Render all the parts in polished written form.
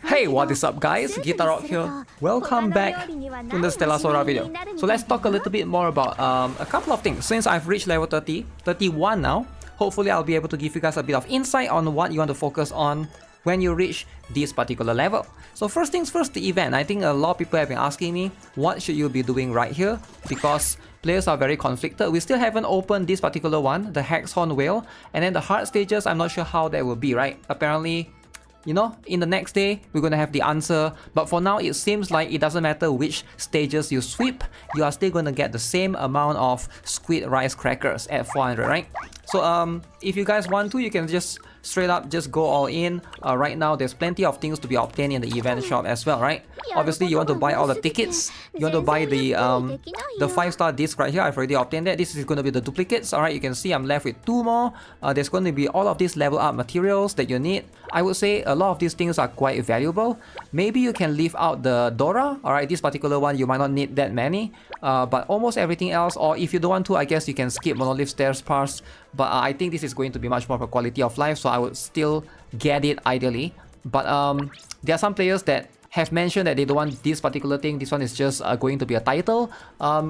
Hey, what is up guys? GuitarRock here. Welcome back to the Stella Sora video. So let's talk a little bit more about a couple of things. Since I've reached level 31 now, hopefully I'll be able to give you guys a bit of insight on what you want to focus on when you reach this particular level. So first things first, the event. I think a lot of people have been asking me, what should you be doing right here? Because players are very conflicted. We still haven't opened this particular one, the Hexhorn Whale, and then the hard stages, I'm not sure how that will be, right? Apparently, you know, in the next day, we're gonna have the answer. But for now, it seems like it doesn't matter which stages you sweep, you are still gonna get the same amount of squid rice crackers at 400, right? So if you guys want to, you can just straight up just go all in. Right now, there's plenty of things to be obtained in the event shop as well, right? Obviously, you want to buy all the tickets. You want to buy the 5-star disc right here. I've already obtained that. This is going to be the duplicates. Alright, you can see I'm left with 2 more. There's going to be all of these level up materials that you need. I would say a lot of these things are quite valuable. Maybe you can leave out the Dora. Alright, this particular one, you might not need that many. But almost everything else, or if you don't want to, I guess you can skip Monolith Stairs Pass. But I think this is going to be much more of a quality of life, so I would still get it ideally. But there are some players that have mentioned that they don't want this particular thing. This one is just going to be a title.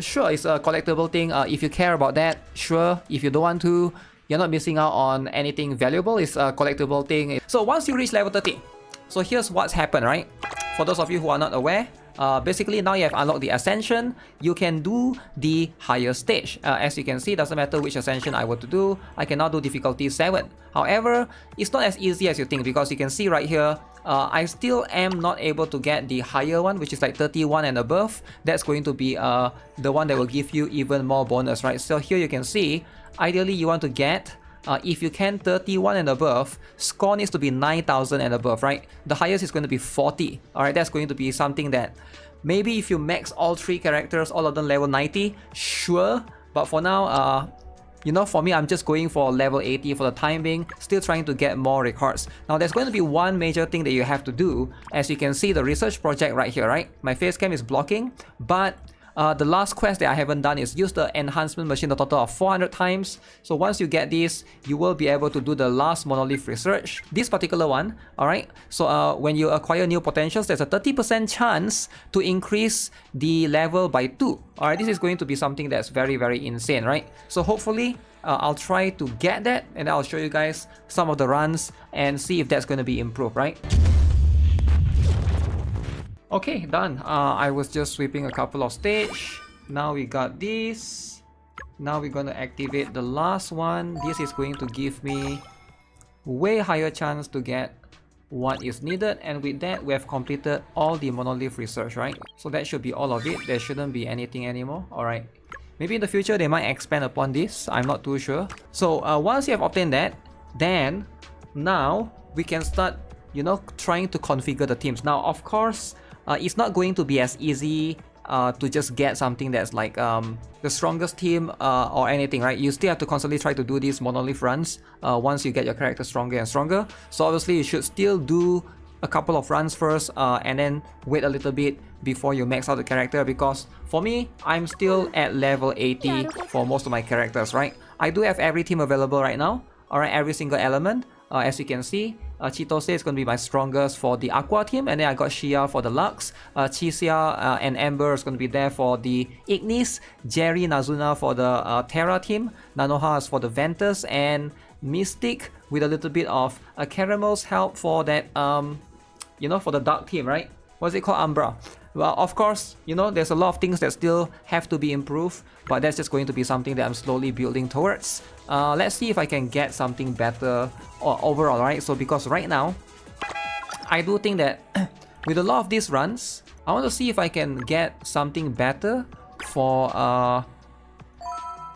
Sure, it's a collectible thing. If you care about that, sure. If you don't want to, you're not missing out on anything valuable. It's a collectible thing. So once you reach level 30, so here's what's happened, right? For those of you who are not aware, basically now you have unlocked the Ascension, you can do the higher stage. As you can see, doesn't matter which Ascension I were to do, I can now do difficulty 7. However, it's not as easy as you think, because you can see right here, I still am not able to get the higher one, which is like 31 and above. That's going to be the one that will give you even more bonus, right? So here you can see, ideally you want to get if you can 31 and above, score needs to be 9,000 and above, right? The highest is going to be 40. Alright, that's going to be something that maybe if you max all 3 characters, all of them level 90, sure. But for now, you know, for me, I'm just going for level 80 for the time being, still trying to get more records. Now, there's going to be one major thing that you have to do. As you can see, the research project right here, right? My face cam is blocking, but the last quest that I haven't done is use the enhancement machine a total of 400 times. So once you get this, you will be able to do the last Monolith research. This particular one, alright? So when you acquire new potentials, there's a 30% chance to increase the level by 2. Alright, this is going to be something that's very, very insane, right? So hopefully, I'll try to get that, and I'll show you guys some of the runs and see if that's going to be improved, right? Okay, done. I was just sweeping a couple of stage. Now we got this. Now we're gonna activate the last one. This is going to give me way higher chance to get what is needed, and with that we have completed all the Monolith research, right? So that should be all of it. There shouldn't be anything anymore. Alright. Maybe in the future they might expand upon this. I'm not too sure. So once you have obtained that, then now we can start, you know, trying to configure the teams. Now, of course, it's not going to be as easy to just get something that's like the strongest team or anything, right? You still have to constantly try to do these Monolith runs once you get your character stronger and stronger. So obviously you should still do a couple of runs first and then wait a little bit before you max out the character, because for me, I'm still at level 80 for most of my characters, right? I do have every team available right now, alright, every single element. As you can see, Chitose is going to be my strongest for the Aqua team, and then I got Shia for the Lux, Chisia and Ember is going to be there for the Ignis, Jerry, Nazuna for the Terra team, Nanoha is for the Ventus, and Mystic with a little bit of Caramel's help for that, you know, for the Dark team, right? What's it called? Umbra. Well, of course, you know, there's a lot of things that still have to be improved, but that's just going to be something that I'm slowly building towards. Let's see if I can get something better overall, right? So because right now, I do think that with a lot of these runs, I want to see if I can get something better for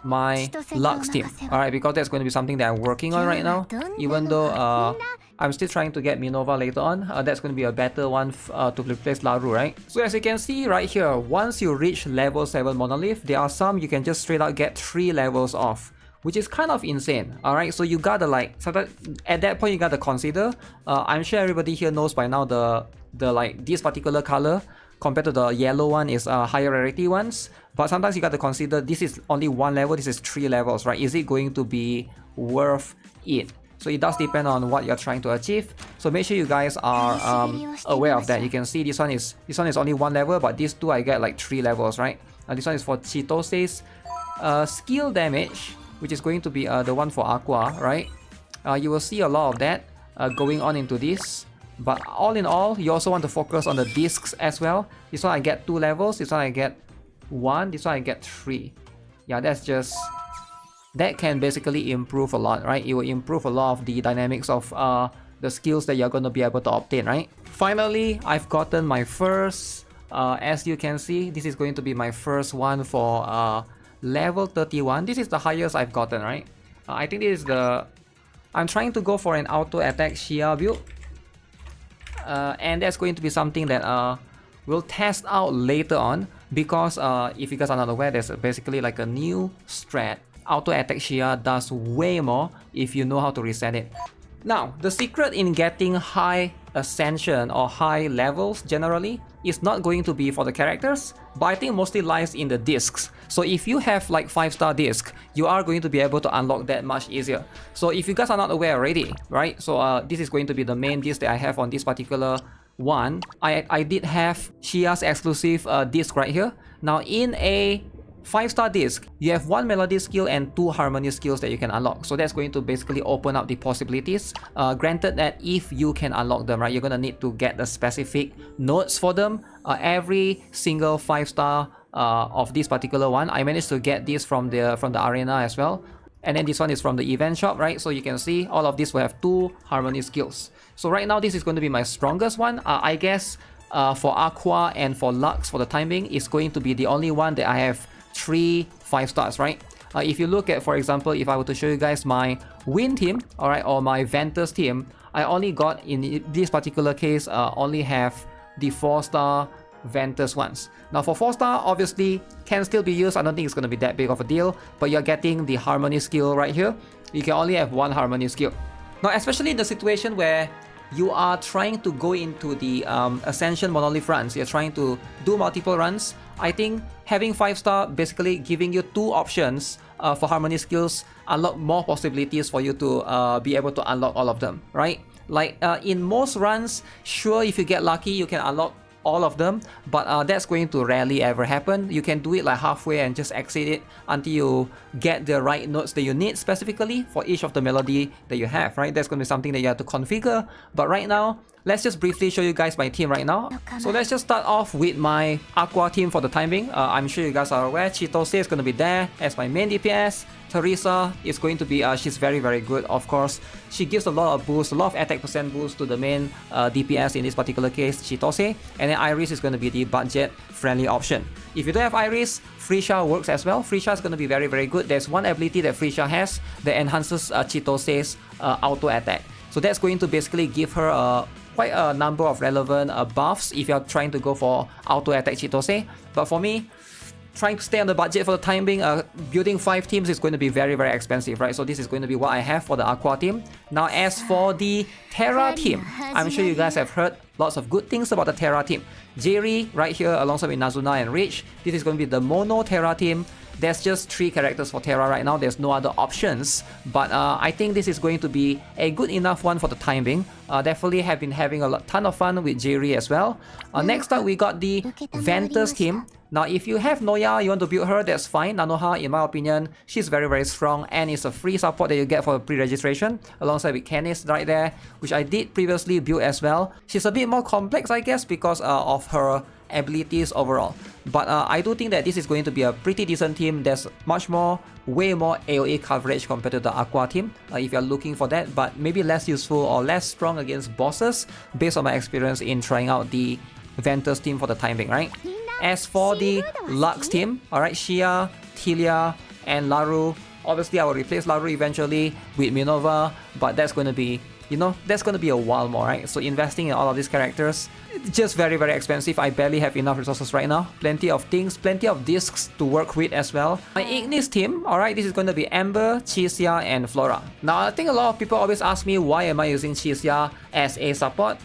my Lux team. Alright, because that's going to be something that I'm working on right now, even though I'm still trying to get Minova later on. That's going to be a better one to replace Laru, right? So as you can see right here, once you reach level 7 Monolith, there are some you can just straight out get 3 levels off, which is kind of insane. Alright, so you gotta like, at that point you gotta consider, I'm sure everybody here knows by now the like this particular color compared to the yellow one is higher rarity ones, but sometimes you gotta consider this is only 1 level, this is 3 levels, right? Is it going to be worth it? So it does depend on what you're trying to achieve. So make sure you guys are aware of that. You can see this one is only 1 level, but these two I get like 3 levels, right? This one is for Chitose's skill damage, which is going to be the one for Aqua, right? You will see a lot of that going on into this. But all in all, you also want to focus on the discs as well. This one I get 2 levels, this one I get 1, this one I get 3. Yeah, that can basically improve a lot, right? It will improve a lot of the dynamics of the skills that you're going to be able to obtain, right? Finally, I've gotten my first, as you can see, this is going to be my first one for level 31. This is the highest I've gotten, right? I think this is I'm trying to go for an auto attack Shia build. And that's going to be something that we'll test out later on, because if you guys are not aware, there's basically like a new strat. Auto attack Shia does way more if you know how to reset it. Now, the secret in getting high ascension or high levels generally is not going to be for the characters, but I think mostly lies in the discs. So if you have like 5-star disc, you are going to be able to unlock that much easier. So if you guys are not aware already, right? So this is going to be the main disc that I have on this particular one. I did have Shia's exclusive disc right here. Now in a 5-star disc, you have 1 melody skill and 2 harmony skills that you can unlock. So that's going to basically open up the possibilities. Granted that if you can unlock them, right, you're gonna need to get the specific notes for them. Every single 5-star of this particular one, I managed to get this from the arena as well. And then this one is from the event shop, right? So you can see all of these will have 2 harmony skills. So right now this is going to be my strongest one. I guess for Aqua and for Lux for the time being, it's going to be the only one that I have 3 5-stars, right? If you look at, for example, if I were to show you guys my Wind team, alright, or my Ventus team, I only got, in this particular case, only have the 4-star Ventus ones. Now for 4-star, obviously, can still be used. I don't think it's going to be that big of a deal, but you're getting the harmony skill right here. You can only have 1 harmony skill. Now, especially in the situation where you are trying to go into the Ascension Monolith runs, you're trying to do multiple runs, I think having 5-star basically giving you 2 options for harmony skills unlock more possibilities for you to be able to unlock all of them, right? Like in most runs, sure, if you get lucky, you can unlock all of them, but that's going to rarely ever happen. You can do it like halfway and just exit it until you get the right notes that you need specifically for each of the melody that you have, right? That's going to be something that you have to configure. But right now, let's just briefly show you guys my team right now. So let's just start off with my Aqua team for the time being. I'm sure you guys are aware, Chitose is going to be there as my main DPS. Teresa is going to be, she's very, very good, of course. She gives a lot of boost, a lot of attack percent boost to the main DPS in this particular case, Chitose. And then Iris is going to be the budget-friendly option. If you don't have Iris, Frisha works as well. Frisha is going to be very, very good. There's one ability that Frisha has that enhances Chitose's auto attack. So that's going to basically give her quite a number of relevant buffs if you're trying to go for auto attack Chitose. But for me, trying to stay on the budget for the time being, building 5 teams is going to be very, very expensive, right? So this is going to be what I have for the Aqua team. Now as for the Terra team, I'm sure you guys have heard lots of good things about the Terra team. Jerry right here alongside with Nazuna and Rich. This is going to be the mono Terra team. There's just 3 characters for Terra right now. There's no other options. But I think this is going to be a good enough one for the time being. Definitely have been having a ton of fun with Jerry as well. Next up, we got the Ventus team. Now, if you have Noya, you want to build her, that's fine. Nanoha, in my opinion, she's very, very strong and it's a free support that you get for pre-registration alongside with Canis right there, which I did previously build as well. She's a bit more complex, I guess, because of her abilities overall. But I do think that this is going to be a pretty decent team. There's way more AoE coverage compared to the Aqua team, if you're looking for that, but maybe less useful or less strong against bosses based on my experience in trying out the Ventus team for the time being, right? As for the Lux team, alright, Shia, Tilia, and Laru. Obviously, I will replace Laru eventually with Minova, but that's going to be, that's going to be a while more, right? So investing in all of these characters, just very, very expensive. I barely have enough resources right now. Plenty of things, plenty of discs to work with as well. My Ignis team, alright, this is going to be Amber, Chisia, and Flora. Now, I think a lot of people always ask me why am I using Chisia as a support?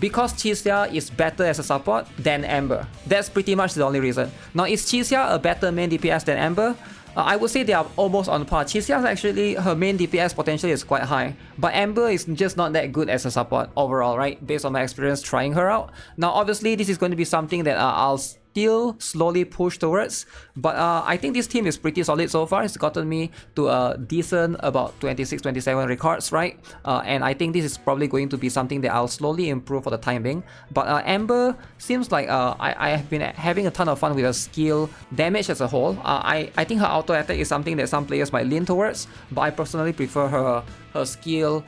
Because Chisia is better as a support than Amber. That's pretty much the only reason. Now, is Chisia a better main DPS than Amber? I would say they are almost on par. Chisia's actually, her main DPS potential is quite high, but Amber is just not that good as a support overall, right? Based on my experience trying her out. Now, obviously, this is going to be something that I'll still slowly push towards, but I think this team is pretty solid so far. It's gotten me to a decent about 26, 27 records, right? And I think this is probably going to be something that I'll slowly improve for the time being. But Amber seems like I have been having a ton of fun with her skill damage as a whole. I think her auto attack is something that some players might lean towards, but I personally prefer her skill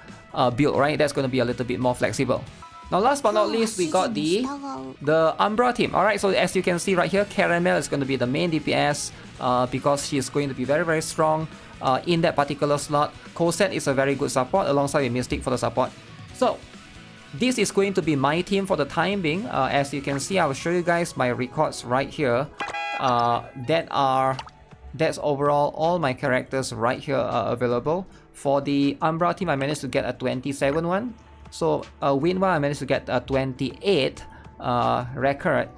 build, right? That's going to be a little bit more flexible. Now, last but not least, we got the Umbra team. Alright, so as you can see right here, Caramel is going to be the main DPS because she is going to be very, very strong in that particular slot. Cosette is a very good support alongside with Mystic for the support. So, this is going to be my team for the time being. As you can see, I will show you guys my records right here. That's overall all my characters right here available. For the Umbra team, I managed to get a 27 one. So Winwa, I managed to get a 28 record,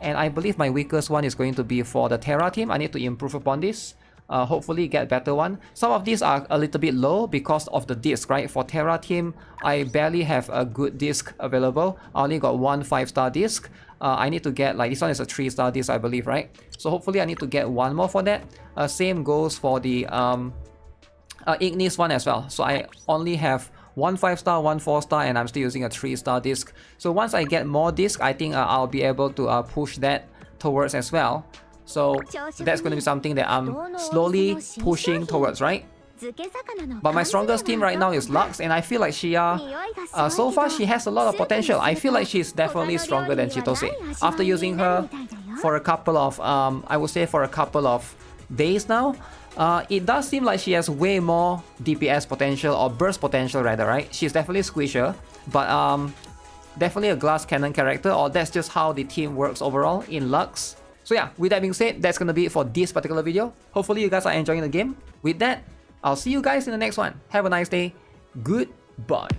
and I believe my weakest one is going to be for the Terra team. I need to improve upon this, hopefully get better one. Some of these are a little bit low because of the disc, right? For Terra team, I barely have a good disc available. I only got one 5-star disc. I need to get, like, this one is a 3-star disc, I believe, right? So hopefully I need to get one more for that. Same goes for the Ignis one as well. So I only have one 5-star, one 4-star, and I'm still using a 3-star disc. So once I get more disc, I think I'll be able to push that towards as well. So that's going to be something that I'm slowly pushing towards, right? But my strongest team right now is Lux, and I feel like Shia, so far she has a lot of potential. I feel like she's definitely stronger than Chitose. After using her for a couple of, I would say for a couple of days now, it does seem like she has way more DPS potential, or burst potential rather, right? She's definitely squisher, but definitely a glass cannon character, or that's just how the team works overall in Lux. So yeah, with that being said, that's gonna be it for this particular video. Hopefully you guys are enjoying the game. With that, I'll see you guys in the next one. Have a nice day. Goodbye.